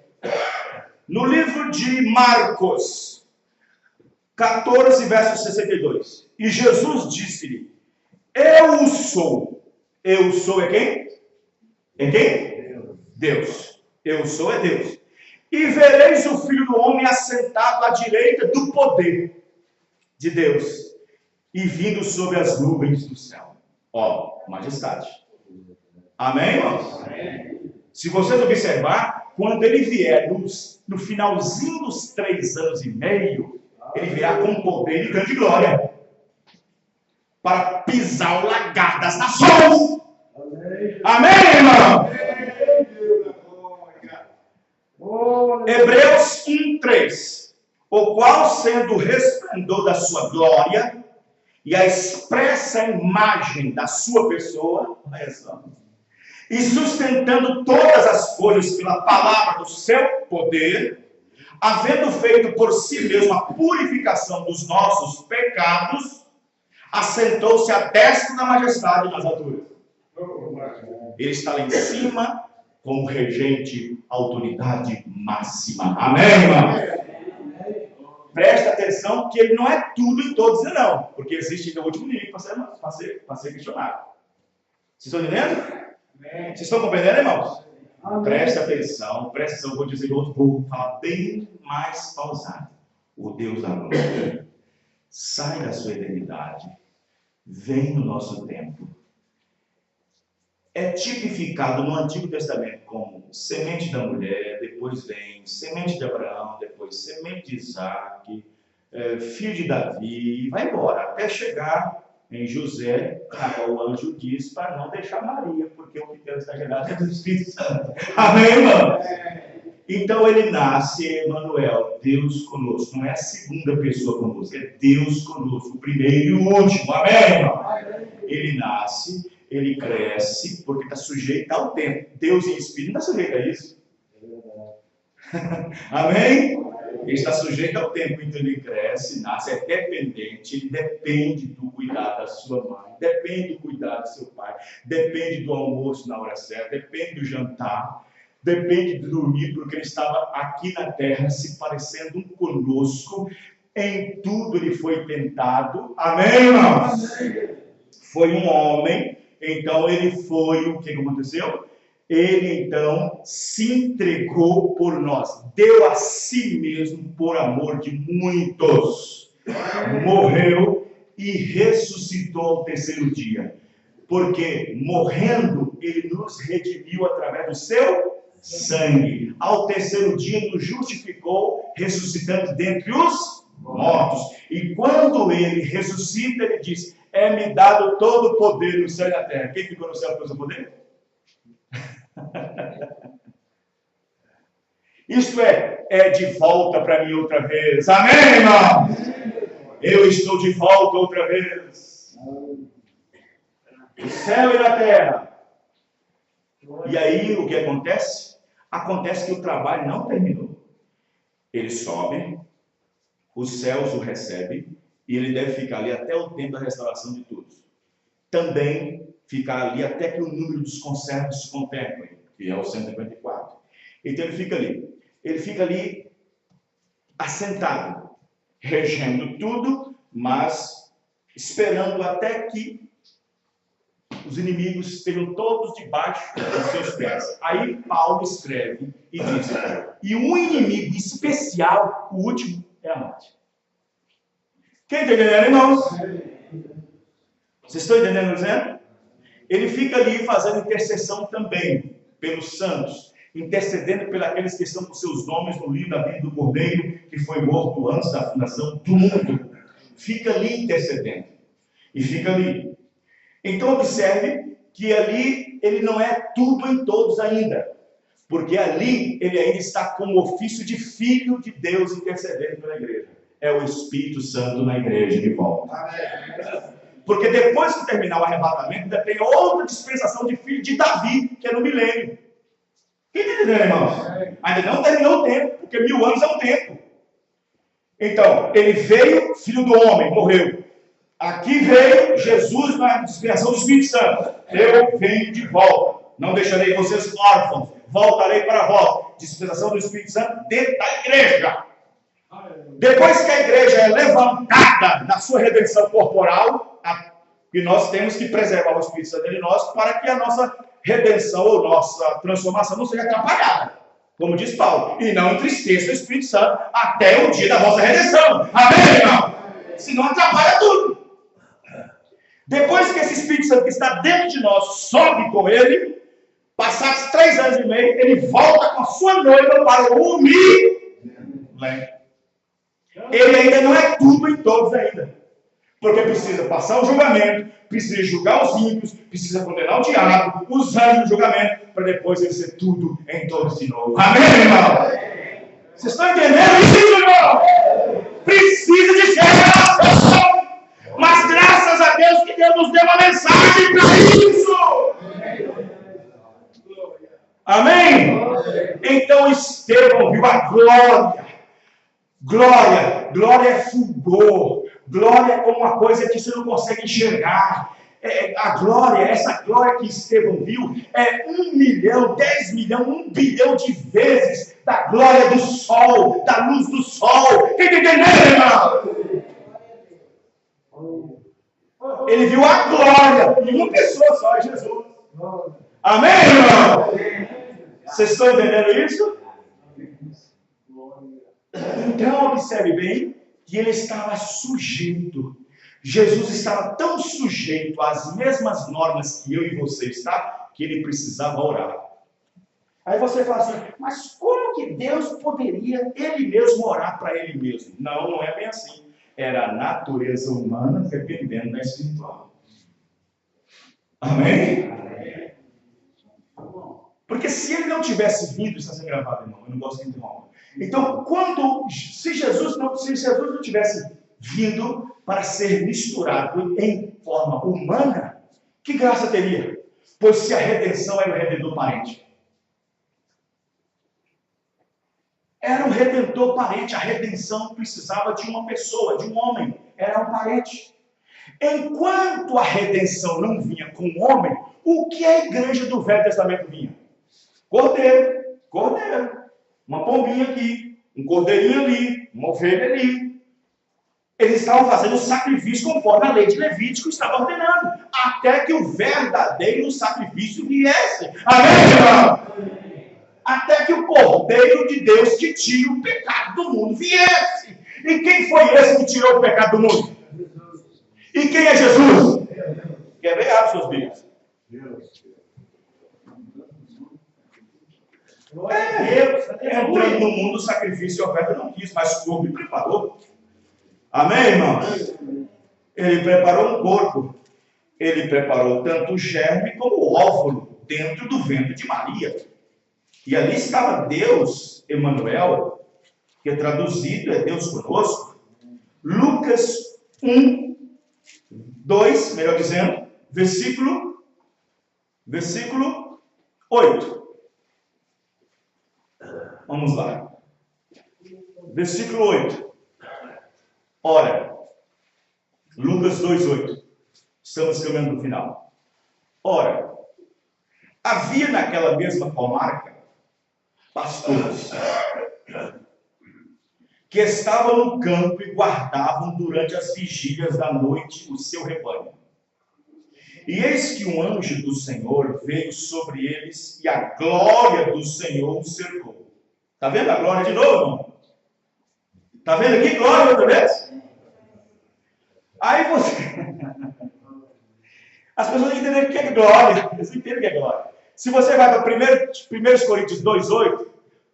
No livro de Marcos 14, verso 62. E Jesus disse-lhe: Eu sou. Eu sou é quem? É quem? Deus. Eu sou é Deus. E vereis o Filho do Homem assentado à direita do poder de Deus e vindo sobre as nuvens do céu. Ó, majestade. Amém, irmãos? Amém. Se vocês observar, quando ele vier no finalzinho dos 3 anos e meio, ele virá com poder e grande glória para pisar o lagar das nações. Amém, irmão? Hebreus 1:3. O qual, sendo o resplendor da sua glória e a expressa imagem da sua pessoa, e sustentando todas as coisas pela palavra do seu poder, havendo feito por si mesmo a purificação dos nossos pecados, assentou-se à destra da majestade nas alturas. Ele está lá em cima como regente, autoridade máxima. Amém, irmão? Presta atenção que ele não é tudo em todos, não. Porque existe o último nível para ser questionado. Vocês estão entendendo? Vocês estão compreendendo, irmãos? Presta atenção, eu vou dizer outro, vou falar bem mais pausado. O Deus da glória sai da sua eternidade, vem no nosso tempo. É tipificado no Antigo Testamento como semente da mulher, depois vem semente de Abraão, depois semente de Isaac, filho de Davi, e vai embora, até chegar em José, na qual o anjo diz para não deixar Maria, porque o que Deus está gerado é do Espírito Santo. Amém, irmão? Então ele nasce, Emmanuel, Deus conosco. Não é a segunda pessoa conosco, é Deus conosco, o primeiro e o último. Amém, irmão? Ele nasce, ele cresce, porque está sujeito ao tempo. Deus em Espírito não está sujeito a isso. Amém? Ele está sujeito ao tempo, então ele cresce, nasce, é dependente, ele depende do cuidado da sua mãe, depende do cuidado do seu pai, depende do almoço na hora certa, depende do jantar, depende de dormir, porque ele estava aqui na terra se parecendo um conosco, em tudo ele foi tentado. Amém, irmãos? Foi um homem, então ele foi, o que aconteceu? Ele então se entregou por nós, deu a si mesmo por amor de muitos, morreu e ressuscitou ao terceiro dia, porque morrendo ele nos redimiu através do seu sangue, ao terceiro dia nos justificou, ressuscitando dentre os mortos, e quando ele ressuscita, ele diz: é-me dado todo o poder no céu e na terra. Quem ficou no céu com o seu poder? Isto é de volta para mim outra vez. Amém, irmão? Eu estou de volta outra vez. O céu e a terra. E aí o que acontece? Acontece que o trabalho não terminou. Ele sobe, os céus o recebem, e ele deve ficar ali até o tempo da restauração de todos. Também ficar ali até que o número dos conservos se contemplem, que é o 154. Então ele fica ali assentado, regendo tudo, mas esperando até que os inimigos estejam todos debaixo dos seus pés. Aí Paulo escreve e diz: e um inimigo especial, o último, é a morte. Quem está entendendo, irmãos? Vocês estão entendendo, dizendo? Ele fica ali fazendo intercessão também pelos santos, intercedendo pelos que estão com seus nomes no livro da vida do Cordeiro, que foi morto antes da fundação do mundo. Fica ali intercedendo. E fica ali. Então observe que ali ele não é tudo em todos ainda. Porque ali ele ainda está com o ofício de filho de Deus intercedendo pela igreja. É o Espírito Santo na igreja de volta. Porque depois que terminar o arrebatamento, ainda tem outra dispensação de filho de Davi, que é no milênio. Quem está entendendo, irmãos? Ainda não terminou o tempo, porque 1000 anos é um tempo. Então, ele veio, filho do homem, morreu. Aqui veio Jesus na dispensação do Espírito Santo. Eu venho de volta. Não deixarei vocês órfãos. Voltarei para vós. Dispensação do Espírito Santo dentro da igreja. Depois que a igreja é levantada na sua redenção corporal, e nós temos que preservar o Espírito Santo em nós para que a nossa redenção ou nossa transformação não seja atrapalhada. Como diz Paulo. E não entristeça o Espírito Santo até o dia da vossa redenção. Amém, irmão? Senão atrapalha tudo. Depois que esse Espírito Santo que está dentro de nós sobe com ele, passados 3 anos e meio, ele volta com a sua noiva para o milênio. Ele ainda não é tudo em todos ainda. Porque precisa passar o julgamento, precisa julgar os ímpios, precisa condenar o diabo, os anjos no julgamento, para depois ele ser tudo em todos de novo. Amém, irmão? Vocês estão entendendo isso, irmão? Precisa de ser revelação. Mas graças a Deus que Deus nos deu uma mensagem para isso. Amém? Então Estevão viu a glória. Glória é fulgor. Glória é como uma coisa que você não consegue enxergar. A glória, essa glória que Estevão viu, é 1 milhão, 10 milhões, 1 bilhão de vezes da glória do sol, da luz do sol. Quem está entendendo, irmão? Ele viu a glória em uma pessoa só, Jesus. Amém, irmão? Vocês estão entendendo isso? Então, observe bem que ele estava sujeito. Jesus estava tão sujeito às mesmas normas que eu e você está, que ele precisava orar. Aí você fala assim, mas como que Deus poderia ele mesmo orar para ele mesmo? Não, não é bem assim. Era a natureza humana dependendo da espiritual. Amém? Porque se ele não tivesse vindo, isso está sendo gravado, irmão, eu não gosto de interromper. Então, se Jesus não tivesse vindo para ser misturado em forma humana, que graça teria? Pois se a redenção era o redentor parente. Era um redentor parente, a redenção precisava de uma pessoa, de um homem, era um parente. Enquanto a redenção não vinha com o homem, o que a igreja do Velho Testamento vinha? Cordeiro. Uma pombinha aqui, um cordeirinho ali, uma ovelha ali. Eles estavam fazendo sacrifício conforme a lei de Levítico estava ordenando, até que o verdadeiro sacrifício viesse. Amém, irmão? Até que o Cordeiro de Deus que tira o pecado do mundo viesse. E quem foi esse que tirou o pecado do mundo? E quem é Jesus? Quer ver? Abre suas Bíblias. Entrando no mundo, o sacrifício e oferta não quis, mas o corpo me preparou. Amém, irmão? Ele preparou um corpo. Ele preparou tanto o germe como o óvulo dentro do ventre de Maria. E ali estava Deus, Emanuel, que é traduzido, é Deus conosco. Lucas 1, 2, melhor dizendo, versículo 8. Vamos lá. Versículo 8. Ora, Lucas 2:8. Estamos caminhando no final. Ora, havia naquela mesma comarca pastores que estavam no campo e guardavam durante as vigílias da noite o seu rebanho. E eis que um anjo do Senhor veio sobre eles e a glória do Senhor os cercou. Está vendo a glória de novo, irmão? Está vendo aqui glória outra vez? Aí você... As pessoas entendem o que é glória. Eles entendem o que é glória. Se você vai para 1 Coríntios 2:8,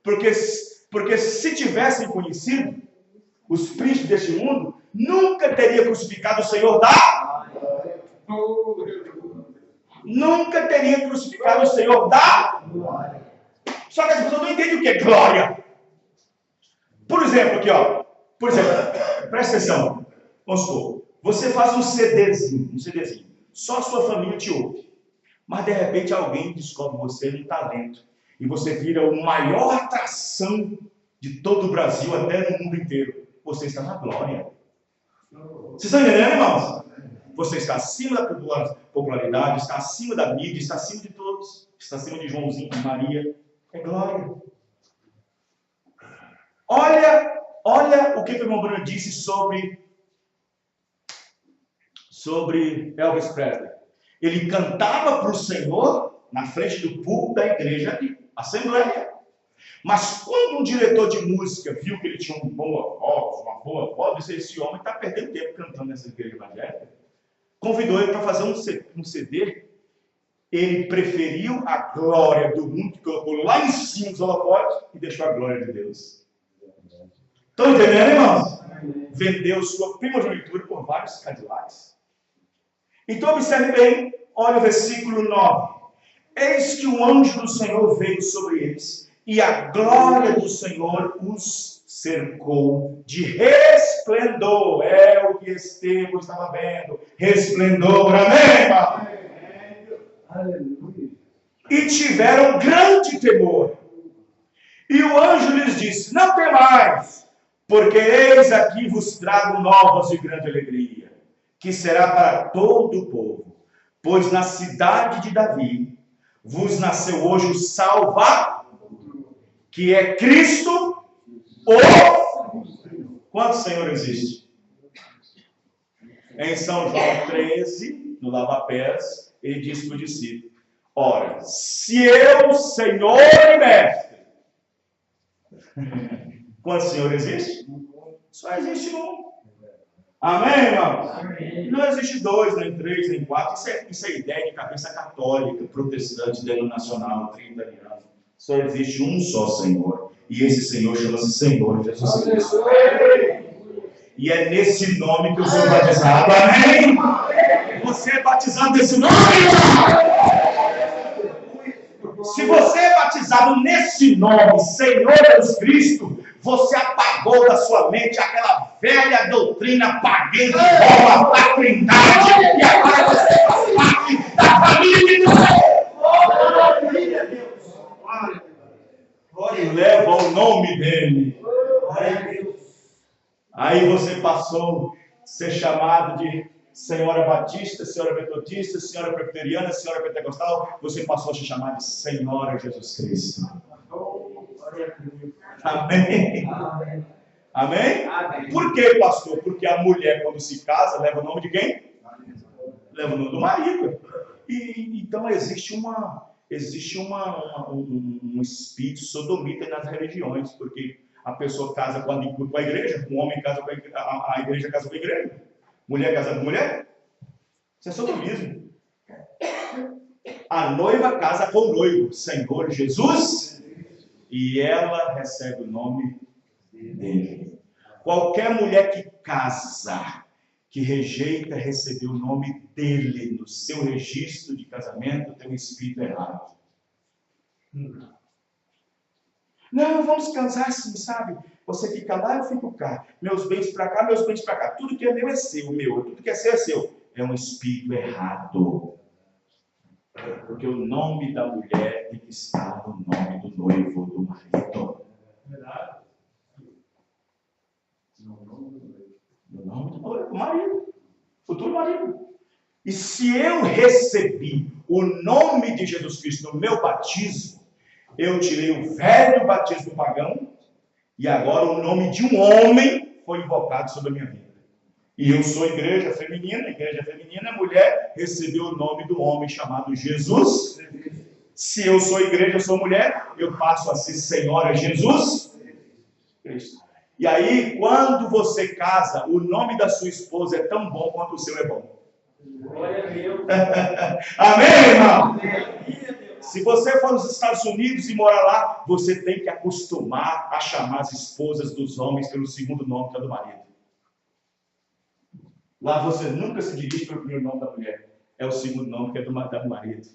porque se tivessem conhecido os príncipes deste mundo, nunca teria crucificado o Senhor da... Nunca teria crucificado o Senhor da... Só que as pessoas não entendem o que é glória. Por exemplo, aqui, ó. Por exemplo, presta atenção. Vamos supor, você faz um CDzinho. Só a sua família te ouve. Mas de repente alguém descobre você um talento. E você vira a maior atração de todo o Brasil, até no mundo inteiro. Você está na glória. Vocês estão entendendo, irmãos? Você está acima da popularidade, está acima da mídia, está acima de todos. Está acima de Joãozinho, de Maria. É glória. Olha o que o irmão Bruno disse sobre Elvis Presley. Ele cantava para o Senhor na frente do púlpito da igreja de Assembleia. Mas quando um diretor de música viu que ele tinha uma boa voz, disse: esse homem está perdendo tempo cantando nessa igreja evangélica. Convidou ele para fazer um CD. Ele preferiu a glória do mundo, que colocou lá em cima dos holofotes, e deixou a glória de Deus. Estão entendendo, irmãos? Vendeu sua primogenitura por vários Cadillacs. Então observe bem, olha o versículo 9. Eis que o anjo do Senhor veio sobre eles, e a glória do Senhor os cercou de resplendor. É o que Estevão estava vendo. Resplendor, amém, irmão? Aleluia. E tiveram grande temor. E o anjo lhes disse: não temais, porque eis aqui vos trago novas de grande alegria, que será para todo o povo. Pois na cidade de Davi vos nasceu hoje o Salvador, que é Cristo, o... Quantos Senhor existe? Em São João 13, no lava-pés, ele disse para o discípulo: ora, se eu, Senhor e Mestre... Quantos Senhor existe? Só existe um. Amém, irmão? Amém. Não existe dois, nem três, nem quatro. Isso é ideia de cabeça católica, protestante, denominacional, trinitariana. Só existe um só Senhor. E esse Senhor chama-se Senhor Jesus Cristo. E é nesse nome que eu sou batizado. Amém? Você é batizado nesse nome, irmão? Se você é batizado nesse nome, Senhor Jesus Cristo, você apagou da sua mente aquela velha doutrina pagã de Roma, da Trindade, e agora você faz parte da família de Deus. Glória, e leva o nome dele. Aí você passou a ser chamado de Senhora Batista, Senhora Metodista, Senhora Presbiteriana, Senhora Pentecostal. Você passou a se chamar de Senhora Jesus Cristo. Amém? Amém? Amém? Por que, pastor? Porque a mulher, quando se casa, leva o nome de quem? Leva o nome do marido. E então existe um espírito sodomita nas religiões, porque a pessoa casa com a igreja, um homem casa com a igreja casa com a igreja, mulher casa com mulher. Isso é sodomismo. A noiva casa com o noivo, Senhor Jesus, e ela recebe o nome dele. Qualquer mulher que casa, que rejeita receber o nome dele no seu registro de casamento, tem um espírito errado. Não, vamos casar assim, sabe? Você fica lá, eu fico cá. Meus bens para cá, meus bens para cá. Tudo que é meu é seu, meu. Tudo que é seu é seu. É um espírito errado. Porque o nome da mulher tem que estar no nome do noivo, do marido. Verdade. No nome do noivo, do marido. Futuro marido. E se eu recebi o nome de Jesus Cristo no meu batismo, eu tirei o velho batismo pagão e agora o nome de um homem foi invocado sobre a minha vida. E eu sou igreja feminina, a mulher recebeu o nome do homem chamado Jesus. Se eu sou igreja, eu sou mulher, eu passo a ser Senhora Jesus Cristo. E aí, quando você casa, o nome da sua esposa é tão bom quanto o seu é bom. Glória a Deus. Amém, irmão? Se você for nos Estados Unidos e morar lá, você tem que acostumar a chamar as esposas dos homens pelo segundo nome, que é do marido. Lá você nunca se dirige pelo primeiro nome da mulher. É o segundo nome, que é do marido.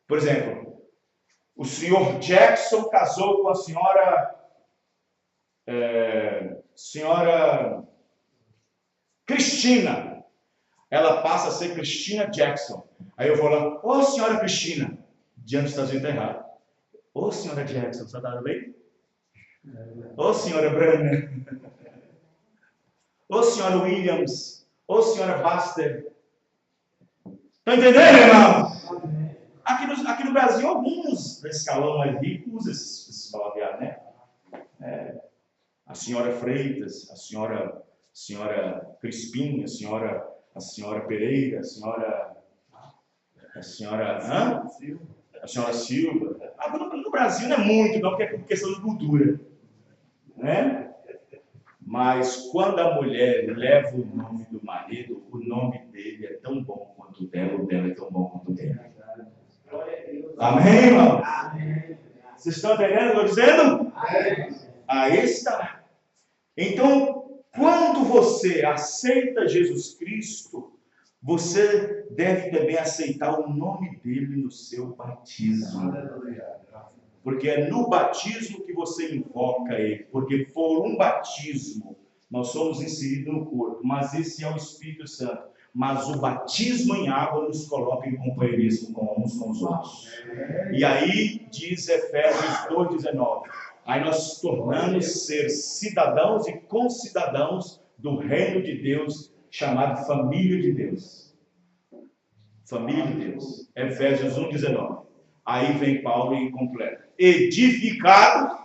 Por exemplo, O senhor Jackson casou com a senhora Cristina. Ela passa a ser Cristina Jackson. Aí eu vou lá, ô senhora Cristina, diante dos Estados Unidos está errado. Ô senhora Jackson, você está bem? Ô senhora Branner. Ô senhora Williams. Ô senhora Baster. Está entendendo, irmão? Aqui no Brasil, alguns desse escalão mais rico usam esses palavreados, né? A senhora Freitas, a senhora Crispim, a senhora Pereira, a senhora Silva. No Brasil não é muito, não, porque é questão de cultura, né? Mas quando a mulher leva o nome do marido, o nome dele é tão bom quanto o dela é tão bom quanto o dela. Amém, irmão? Vocês estão entendendo o que eu estou dizendo? Aí está. Então, quando você aceita Jesus Cristo, você deve também aceitar o nome dele no seu batismo. Porque é no batismo que você invoca ele. Porque por um batismo nós somos inseridos no corpo. Mas esse é o Espírito Santo. Mas o batismo em água nos coloca em companheirismo com uns com os outros. E aí diz Efésios 2,19. Aí nós tornamos ser cidadãos e concidadãos do reino de Deus, chamado família de Deus. Família de Deus. Efésios 1,19. Aí vem Paulo e completa. Edificado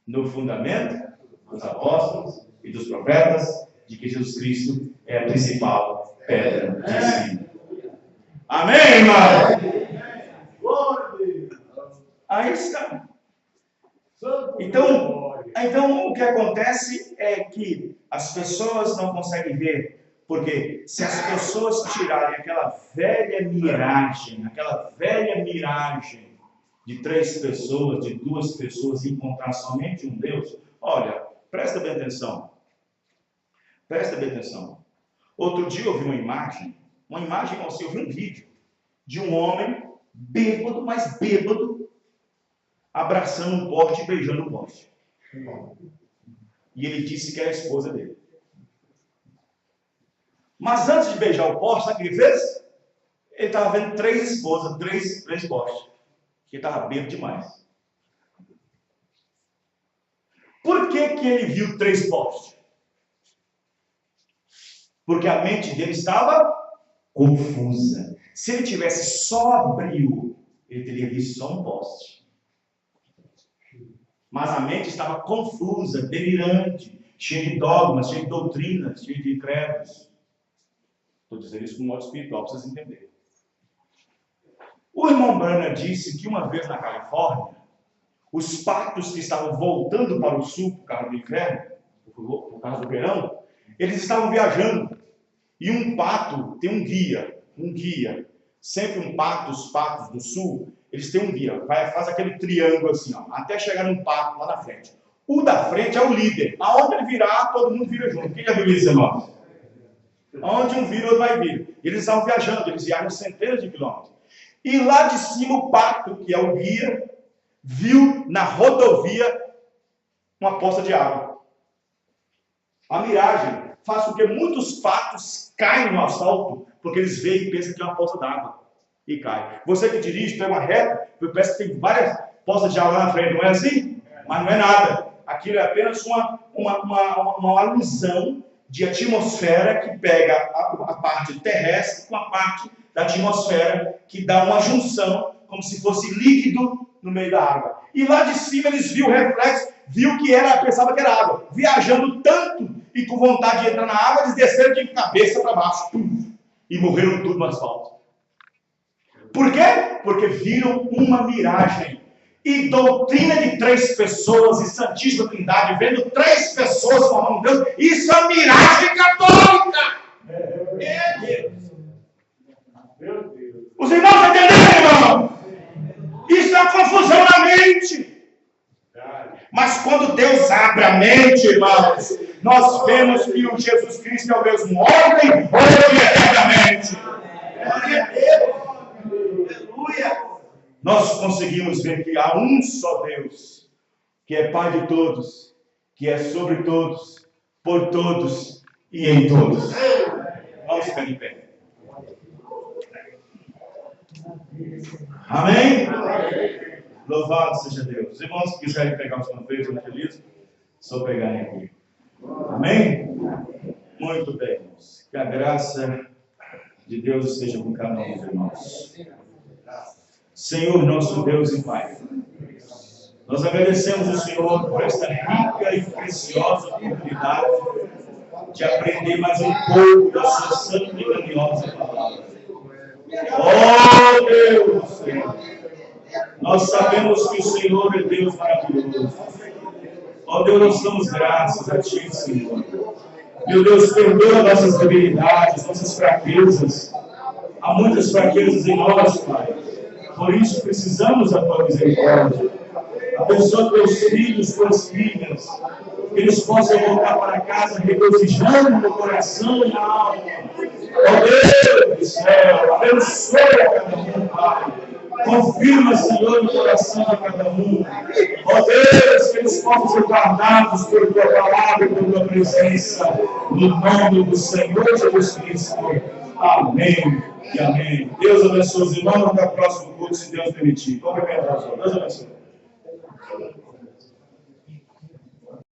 no fundamento dos apóstolos e dos profetas, de que Jesus Cristo é a principal pedra de ensino. Amém, irmão? Aí está. Então o que acontece é que as pessoas não conseguem ver, porque se as pessoas tirarem aquela velha miragem de 3 pessoas, de 2 pessoas, e encontrar somente um Deus, olha, presta bem atenção. Outro dia eu vi uma imagem assim, eu vi um vídeo de um homem bêbado, mas bêbado, abraçando um poste e beijando um poste. E ele disse que era a esposa dele. Mas antes de beijar o poste, sabe o que ele fez? Ele estava vendo 3 esposas, 3 postes. Que estava bêbado demais. Por que ele viu 3 postes? Porque a mente dele estava confusa. Se ele tivesse sóbrio, ele teria visto só um poste. Mas a mente estava confusa, delirante, cheia de dogmas, cheia de doutrinas, cheia de credos. Estou dizendo isso com modo espiritual, para vocês entenderem. O irmão Branham disse que uma vez na Califórnia, os patos que estavam voltando para o sul, por causa do inverno, por causa do verão, eles estavam viajando. E um pato tem um guia. Sempre os patos do sul, eles têm um guia. Faz aquele triângulo assim, ó, até chegar num pato lá na frente. O da frente é o líder. Aonde ele virar, todo mundo vira junto. Quem já viu isso, irmão? Aonde um vira, outro vai vir. Eles estavam viajando, eles viajam centenas de quilômetros. E lá de cima o pato, que é o guia, viu na rodovia uma poça de água. A miragem faz com que muitos patos caem no asfalto, porque eles veem e pensam que é uma poça d'água. E cai. Você que dirige, pega uma reta, parece que tem várias poças de água lá na frente, não é assim? Mas não é nada. Aquilo é apenas uma alusão de atmosfera que pega a parte terrestre com a parte da atmosfera, que dá uma junção, como se fosse líquido no meio da água. E lá de cima eles viram o reflexo, pensava que era água. Viajando tanto e com vontade de entrar na água, eles desceram de cabeça para baixo. E morreram tudo no asfalto. Por quê? Porque viram uma miragem. E doutrina de 3 pessoas e Santíssima Trindade, vendo 3 pessoas formando Deus, isso é miragem católica! Meu Deus! Os irmãos entenderam, irmão? Isso é confusão na mente. Mas quando Deus abre a mente, irmãos, nós vemos que o Jesus Cristo é o mesmo ontem, hoje e eternamente. Aleluia! nós conseguimos ver que há um só Deus, que é Pai de todos, que é sobre todos, por todos e em todos. Vamos ficar de pé. Amém? Louvado seja Deus. Os irmãos que quiserem pegar os panfletos do evangelismo, só pegarem aqui. Amém? Muito bem, irmãos. Que a graça de Deus esteja com cada um dos irmãos. Senhor, nosso Deus e Pai, nós agradecemos ao Senhor por esta rica e preciosa oportunidade de aprender mais um pouco da sua santa e grandiosa palavra. Oh Deus, Senhor, nós sabemos que o Senhor é Deus maravilhoso. Oh Deus, nós damos graças a Ti, Senhor. Meu Deus, perdoa nossas debilidades, nossas fraquezas. Há muitas fraquezas em nós, Pai. Por isso precisamos da Tua misericórdia. Abençoa Teus filhos, Tuas filhas, que eles possam voltar para casa regozijando no coração e na alma. Oh Deus do céu, abençoa cada um, Pai. Confirma, Senhor, no coração de cada um. Ó Deus, que eles possam ser guardados por Tua palavra e por Tua presença. No nome do Senhor Jesus Cristo. Amém e amém. Deus abençoe os irmãos. Até o próximo culto, se Deus permitir. Cumprimento a Deus. Deus abençoe.